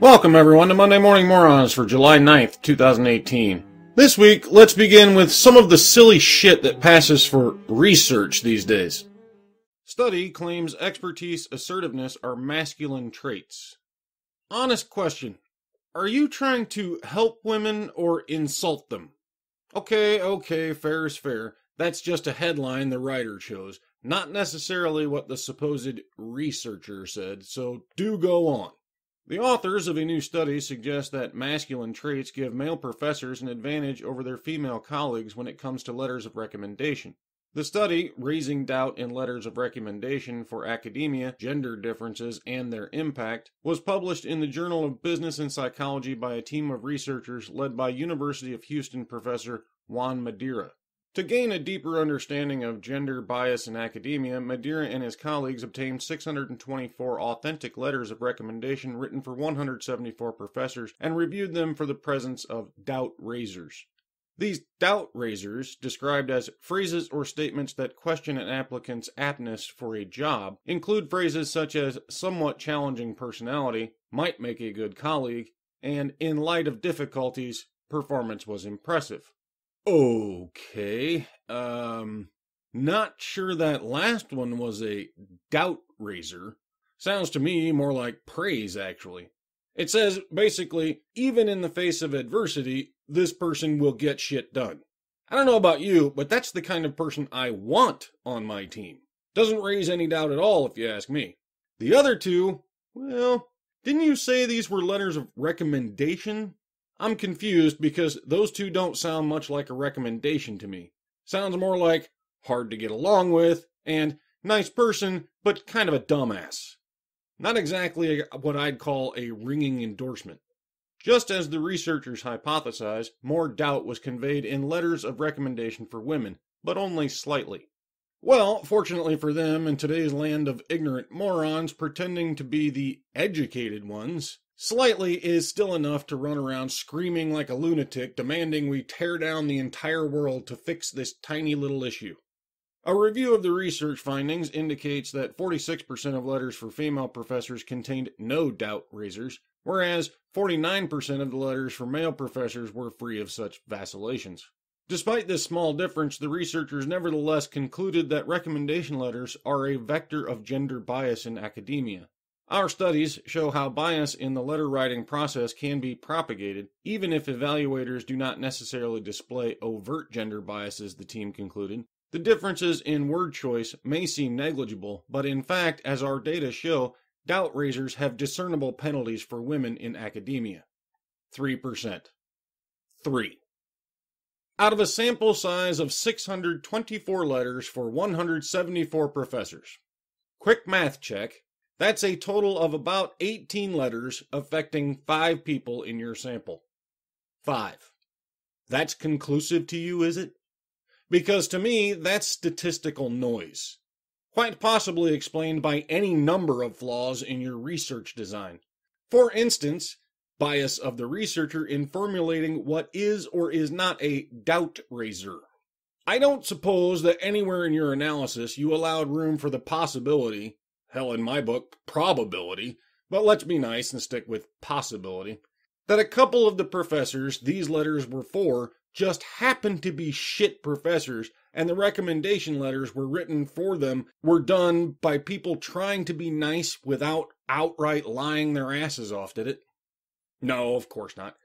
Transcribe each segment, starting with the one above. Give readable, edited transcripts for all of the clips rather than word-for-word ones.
Welcome everyone to Monday Morning Morons for July 9th, 2018. This week, let's begin with some of the silly shit that passes for research these days. Study claims expertise, assertiveness are masculine traits. Honest question. Are you trying to help women or insult them? Okay, fair is fair. That's just a headline the writer chose, not necessarily what the supposed researcher said, so do go on. The authors of a new study suggest that masculine traits give male professors an advantage over their female colleagues when it comes to letters of recommendation. The study, Raising Doubt in Letters of Recommendation for Academia, Gender Differences, and Their Impact, was published in the Journal of Business and Psychology by a team of researchers led by University of Houston professor Juan Madeira. To gain a deeper understanding of gender bias in academia, Madeira and his colleagues obtained 624 authentic letters of recommendation written for 174 professors and reviewed them for the presence of doubt raisers. These doubt raisers, described as phrases or statements that question an applicant's aptness for a job, include phrases such as somewhat challenging personality, might make a good colleague, and in light of difficulties, performance was impressive. Okay, not sure that last one was a doubt raiser. Sounds to me more like praise, actually. It says, basically, even in the face of adversity, this person will get shit done. I don't know about you, but that's the kind of person I want on my team. Doesn't raise any doubt at all, if you ask me. The other two, well, didn't you say these were letters of recommendation? I'm confused because those two don't sound much like a recommendation to me. Sounds more like hard to get along with and nice person, but kind of a dumbass. Not exactly what I'd call a ringing endorsement. Just as the researchers hypothesized, more doubt was conveyed in letters of recommendation for women, but only slightly. Well, fortunately for them, in today's land of ignorant morons pretending to be the educated ones, slightly is still enough to run around screaming like a lunatic, demanding we tear down the entire world to fix this tiny little issue. A review of the research findings indicates that 46% of letters for female professors contained no doubt raisers, whereas 49% of the letters for male professors were free of such vacillations. Despite this small difference, the researchers nevertheless concluded that recommendation letters are a vector of gender bias in academia. Our studies show how bias in the letter writing process can be propagated, even if evaluators do not necessarily display overt gender biases, the team concluded. The differences in word choice may seem negligible, but in fact, as our data show, doubt raisers have discernible penalties for women in academia. 3%. 3. Out of a sample size of 624 letters for 174 professors. Quick math check. That's a total of about 18 letters affecting 5 people in your sample. 5. That's conclusive to you, is it? Because to me, that's statistical noise. Quite possibly explained by any number of flaws in your research design. For instance, bias of the researcher in formulating what is or is not a doubt raiser. I don't suppose that anywhere in your analysis you allowed room for the possibility, hell, in my book, probability, but let's be nice and stick with possibility, that a couple of the professors these letters were for just happened to be shit professors, and the recommendation letters were written for them were done by people trying to be nice without outright lying their asses off, did it? No, of course not.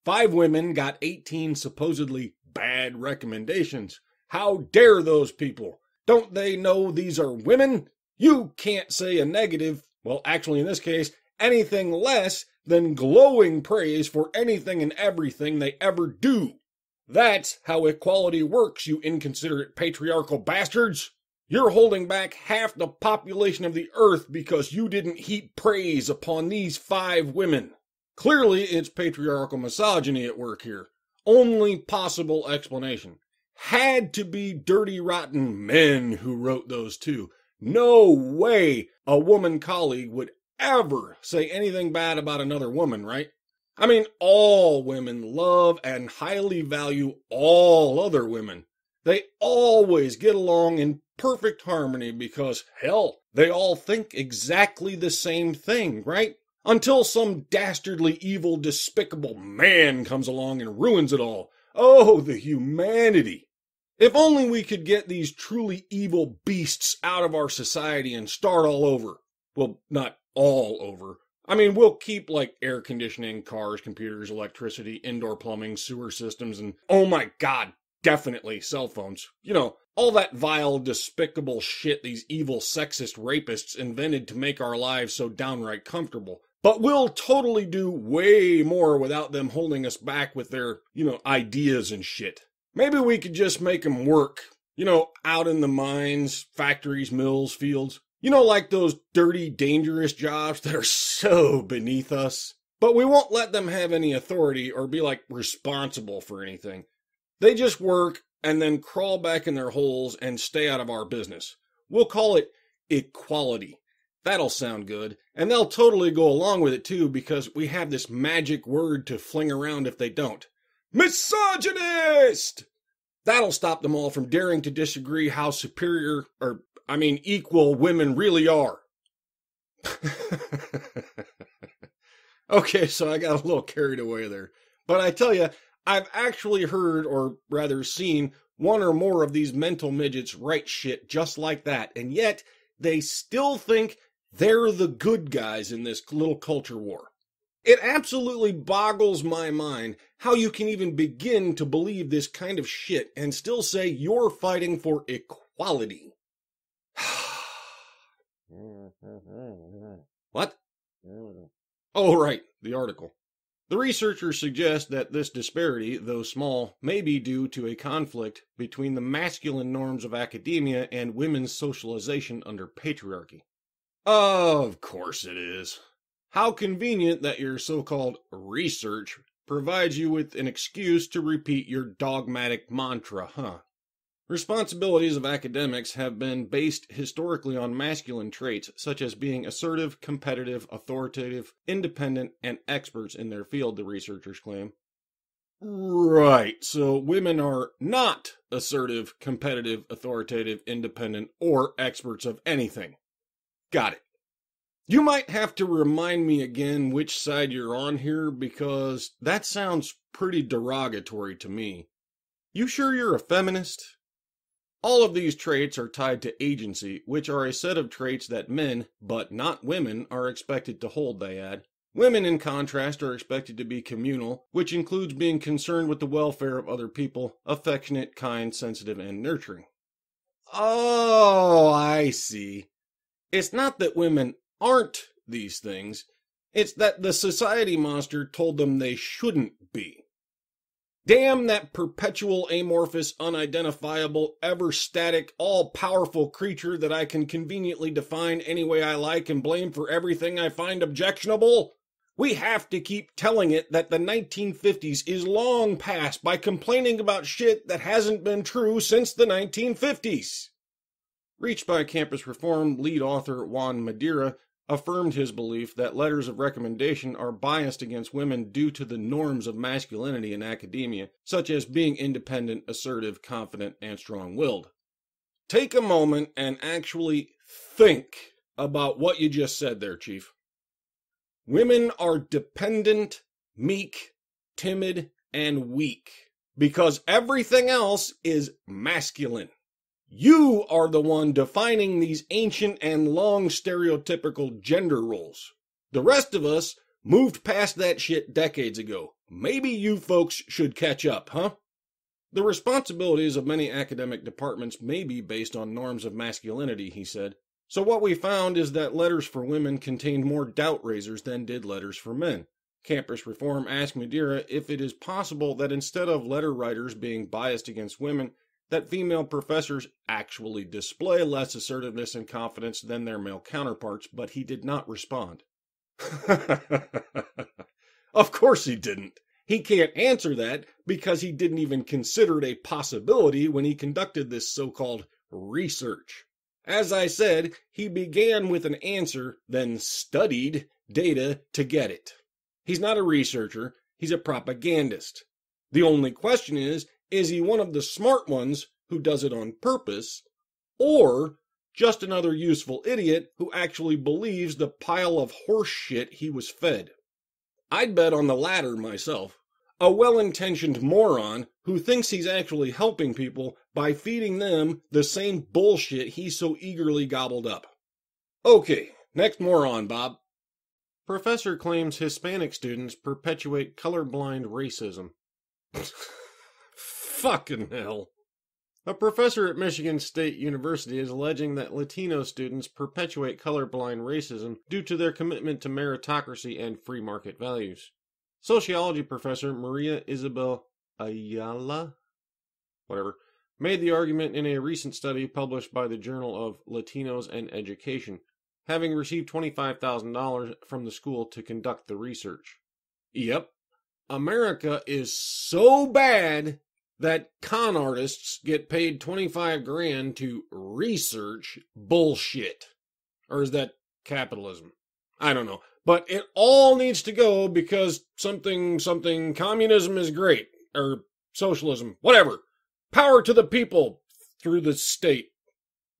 5 women got 18 supposedly bad recommendations. How dare those people? Don't they know these are women? You can't say a negative, well, actually in this case, anything less than glowing praise for anything and everything they ever do. That's how equality works, you inconsiderate patriarchal bastards. You're holding back half the population of the earth because you didn't heap praise upon these 5 women. Clearly, it's patriarchal misogyny at work here. Only possible explanation. Had to be dirty, rotten men who wrote those two. No way a woman colleague would ever say anything bad about another woman, right? I mean, all women love and highly value all other women. They always get along in perfect harmony because, hell, they all think exactly the same thing, right? Until some dastardly, evil, despicable man comes along and ruins it all. Oh, the humanity! If only we could get these truly evil beasts out of our society and start all over. Well, not all over. I mean, we'll keep, like, air conditioning, cars, computers, electricity, indoor plumbing, sewer systems, and, oh my god, definitely cell phones. You know, all that vile, despicable shit these evil, sexist rapists invented to make our lives so downright comfortable. But we'll totally do way more without them holding us back with their, ideas and shit. Maybe we could just make them work, out in the mines, factories, mills, fields. Like those dirty, dangerous jobs that are so beneath us. But we won't let them have any authority or be, responsible for anything. They just work and then crawl back in their holes and stay out of our business. We'll call it equality. That'll sound good. And they'll totally go along with it, too, because we have this magic word to fling around if they don't. Misogynist! That'll stop them all from daring to disagree how equal women really are. Okay, so I got a little carried away there. But I tell you, I've actually heard, or rather seen, one or more of these mental midgets write shit just like that, and yet they still think they're the good guys in this little culture war. It absolutely boggles my mind how you can even begin to believe this kind of shit and still say you're fighting for equality. What? Oh, right, the article. The researchers suggest that this disparity, though small, may be due to a conflict between the masculine norms of academia and women's socialization under patriarchy. Of course it is. How convenient that your so-called research provides you with an excuse to repeat your dogmatic mantra, huh? Responsibilities of academics have been based historically on masculine traits such as being assertive, competitive, authoritative, independent, and experts in their field, the researchers claim. Right, so women are not assertive, competitive, authoritative, independent, or experts of anything. Got it. You might have to remind me again which side you're on here, because that sounds pretty derogatory to me. You sure you're a feminist? All of these traits are tied to agency, which are a set of traits that men, but not women, are expected to hold, they add. Women, in contrast, are expected to be communal, which includes being concerned with the welfare of other people, affectionate, kind, sensitive, and nurturing. Oh, I see. It's not that women aren't these things, it's that the society monster told them they shouldn't be. Damn that perpetual, amorphous, unidentifiable, ever-static, all-powerful creature that I can conveniently define any way I like and blame for everything I find objectionable. We have to keep telling it that the 1950s is long past by complaining about shit that hasn't been true since the 1950s. Reached by Campus Reform lead author Juan Madeira affirmed his belief that letters of recommendation are biased against women due to the norms of masculinity in academia, such as being independent, assertive, confident, and strong-willed. Take a moment and actually think about what you just said there, Chief. Women are dependent, meek, timid, and weak, because everything else is masculine. You are the one defining these ancient and long stereotypical gender roles. The rest of us moved past that shit decades ago. Maybe you folks should catch up, huh? The responsibilities of many academic departments may be based on norms of masculinity, he said. So what we found is that letters for women contained more doubt raisers than did letters for men. Campus Reform asked Madeira if it is possible that instead of letter writers being biased against women, that female professors actually display less assertiveness and confidence than their male counterparts, but he did not respond. Of course he didn't. He can't answer that because he didn't even consider it a possibility when he conducted this so-called research. As I said, he began with an answer, then studied data to get it. He's not a researcher, he's a propagandist. The only question is he one of the smart ones who does it on purpose, or just another useful idiot who actually believes the pile of horse shit he was fed. I'd bet on the latter myself. A well-intentioned moron who thinks he's actually helping people by feeding them the same bullshit he so eagerly gobbled up. Okay, next moron, Bob. Professor claims Hispanic students perpetuate colorblind racism. Fucking hell. A professor at Michigan State University is alleging that Latino students perpetuate colorblind racism due to their commitment to meritocracy and free market values. Sociology professor Maria Isabel Ayala, made the argument in a recent study published by the Journal of Latinos and Education, having received $25,000 from the school to conduct the research. Yep, America is so bad that con artists get paid $25,000 to research bullshit. Or is that capitalism? I don't know. But it all needs to go because something, communism is great. Or socialism, whatever. Power to the people through the state.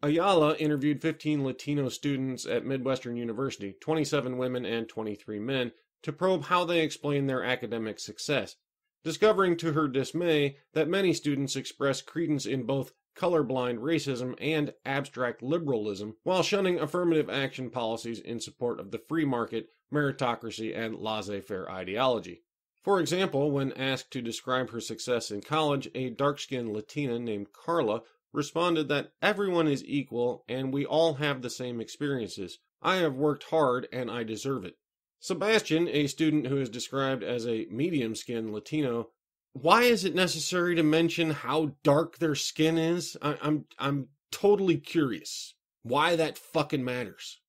Ayala interviewed 15 Latino students at Midwestern University, 27 women and 23 men, to probe how they explain their academic success, discovering to her dismay that many students express credence in both colorblind racism and abstract liberalism, while shunning affirmative action policies in support of the free market, meritocracy, and laissez-faire ideology. For example, when asked to describe her success in college, a dark-skinned Latina named Carla responded that everyone is equal and we all have the same experiences. I have worked hard and I deserve it. Sebastian, a student who is described as a medium-skinned Latino, why is it necessary to mention how dark their skin is? I'm totally curious why that fucking matters.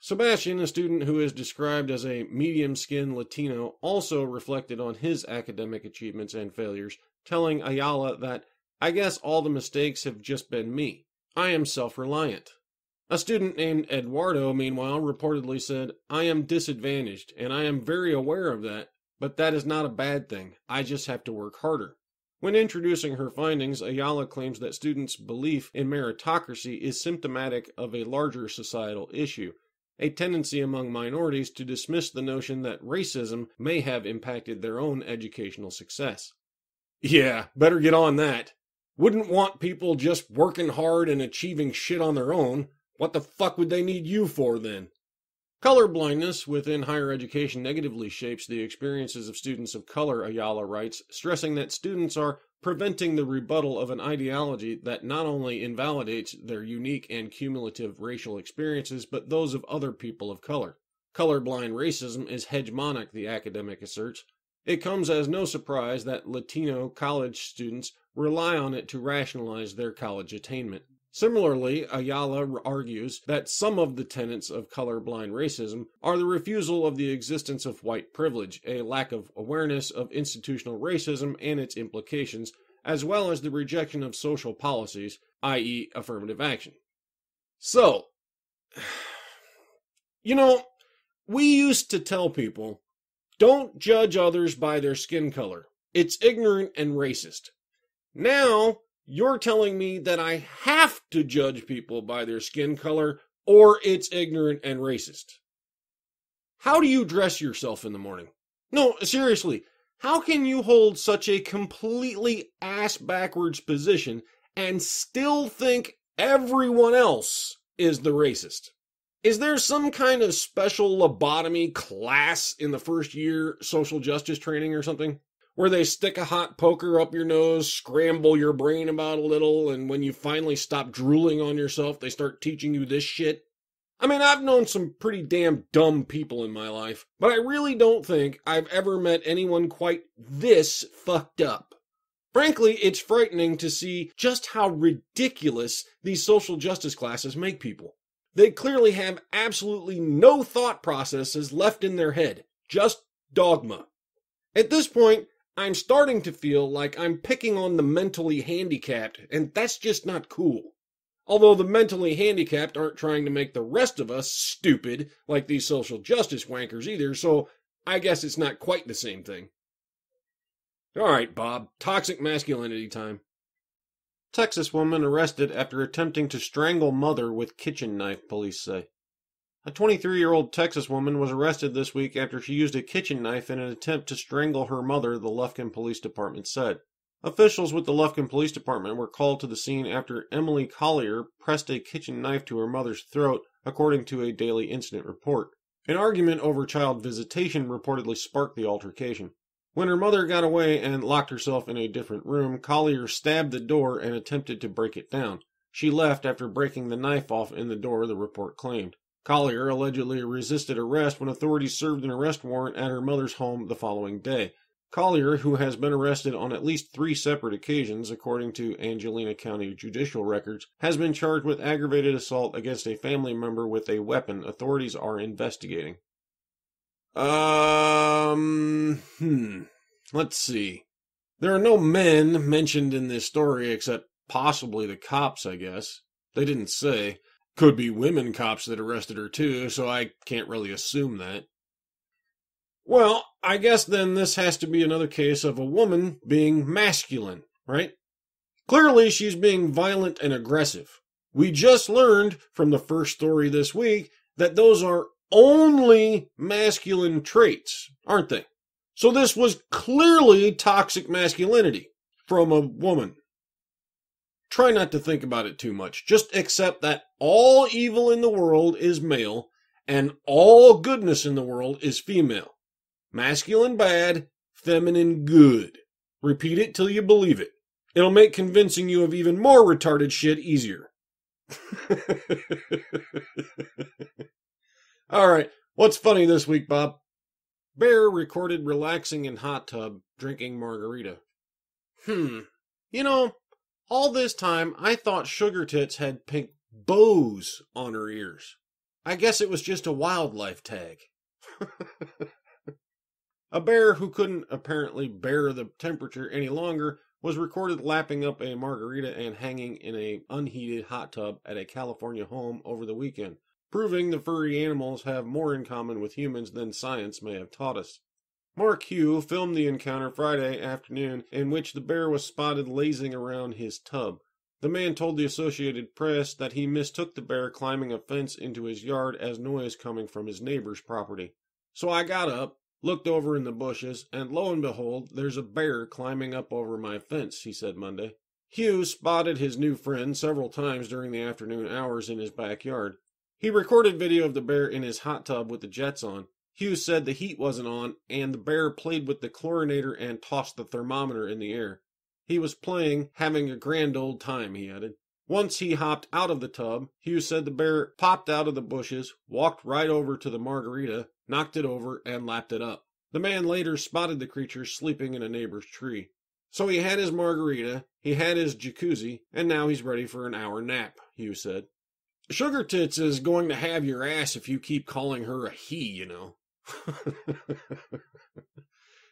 Sebastian, a student who is described as a medium-skinned Latino, also reflected on his academic achievements and failures, telling Ayala that, I guess all the mistakes have just been me. I am self-reliant. A student named Eduardo, meanwhile, reportedly said, I am disadvantaged, and I am very aware of that, but that is not a bad thing. I just have to work harder. When introducing her findings, Ayala claims that students' belief in meritocracy is symptomatic of a larger societal issue, a tendency among minorities to dismiss the notion that racism may have impacted their own educational success. Yeah, better get on that. Wouldn't want people just working hard and achieving shit on their own. What the fuck would they need you for then? Colorblindness within higher education negatively shapes the experiences of students of color, Ayala writes, stressing that students are preventing the rebuttal of an ideology that not only invalidates their unique and cumulative racial experiences, but those of other people of color. Colorblind racism is hegemonic, the academic asserts. It comes as no surprise that Latino college students rely on it to rationalize their college attainment. Similarly, Ayala argues that some of the tenets of colorblind racism are the refusal of the existence of white privilege, a lack of awareness of institutional racism and its implications, as well as the rejection of social policies, i.e., affirmative action. So, we used to tell people, don't judge others by their skin color. It's ignorant and racist. Now, you're telling me that I have to judge people by their skin color, or it's ignorant and racist. How do you dress yourself in the morning? No, seriously, how can you hold such a completely ass-backwards position and still think everyone else is the racist? Is there some kind of special lobotomy class in the first year social justice training or something? Where they stick a hot poker up your nose, scramble your brain about a little, and when you finally stop drooling on yourself, they start teaching you this shit? I mean, I've known some pretty damn dumb people in my life, but I really don't think I've ever met anyone quite this fucked up. Frankly, it's frightening to see just how ridiculous these social justice classes make people. They clearly have absolutely no thought processes left in their head, just dogma. At this point, I'm starting to feel like I'm picking on the mentally handicapped, and that's just not cool. Although the mentally handicapped aren't trying to make the rest of us stupid like these social justice wankers either, so I guess it's not quite the same thing. Alright, Bob, toxic masculinity time. Texas woman arrested after attempting to strangle mother with kitchen knife, police say. A 23-year-old Texas woman was arrested this week after she used a kitchen knife in an attempt to strangle her mother, the Lufkin Police Department said. Officials with the Lufkin Police Department were called to the scene after Emily Collier pressed a kitchen knife to her mother's throat, according to a daily incident report. An argument over child visitation reportedly sparked the altercation. When her mother got away and locked herself in a different room, Collier stabbed the door and attempted to break it down. She left after breaking the knife off in the door, the report claimed. Collier allegedly resisted arrest when authorities served an arrest warrant at her mother's home the following day. Collier, who has been arrested on at least 3 separate occasions, according to Angelina County judicial records, has been charged with aggravated assault against a family member with a weapon authorities are investigating. Let's see. There are no men mentioned in this story except possibly the cops, I guess. They didn't say. Could be women cops that arrested her too, so I can't really assume that. Well, I guess then this has to be another case of a woman being masculine, right? Clearly she's being violent and aggressive. We just learned from the first story this week that those are only masculine traits, aren't they? So this was clearly toxic masculinity from a woman. Try not to think about it too much. Just accept that all evil in the world is male and all goodness in the world is female. Masculine bad, feminine good. Repeat it till you believe it. It'll make convincing you of even more retarded shit easier. Alright, what's funny this week, Bob? Bear recorded relaxing in hot tub, drinking margarita. All this time I thought Sugar Tits had pink bows on her ears. I guess it was just a wildlife tag. A bear who couldn't apparently bear the temperature any longer was recorded lapping up a margarita and hanging in an unheated hot tub at a California home over the weekend, proving the furry animals have more in common with humans than science may have taught us. Mark Hugh filmed the encounter Friday afternoon in which the bear was spotted lazing around his tub. The man told the Associated Press that he mistook the bear climbing a fence into his yard as noise coming from his neighbor's property. So I got up, looked over in the bushes, and lo and behold, there's a bear climbing up over my fence, he said Monday. Hugh spotted his new friend several times during the afternoon hours in his backyard. He recorded video of the bear in his hot tub with the jets on. Hugh said the heat wasn't on, and the bear played with the chlorinator and tossed the thermometer in the air. He was playing, having a grand old time, he added. Once he hopped out of the tub, Hugh said the bear popped out of the bushes, walked right over to the margarita, knocked it over, and lapped it up. The man later spotted the creature sleeping in a neighbor's tree. So he had his margarita, he had his jacuzzi, and now he's ready for an hour nap, Hugh said. Sugar Tits is going to have your ass if you keep calling her a he,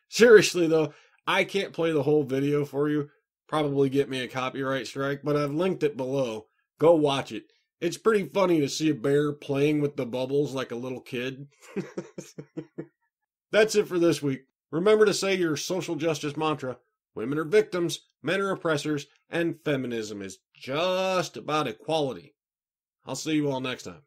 Seriously, though, I can't play the whole video for you. Probably get me a copyright strike, but I've linked it below. Go watch it. It's pretty funny to see a bear playing with the bubbles like a little kid. That's it for this week. Remember to say your social justice mantra. Women are victims, men are oppressors, and feminism is just about equality. I'll see you all next time.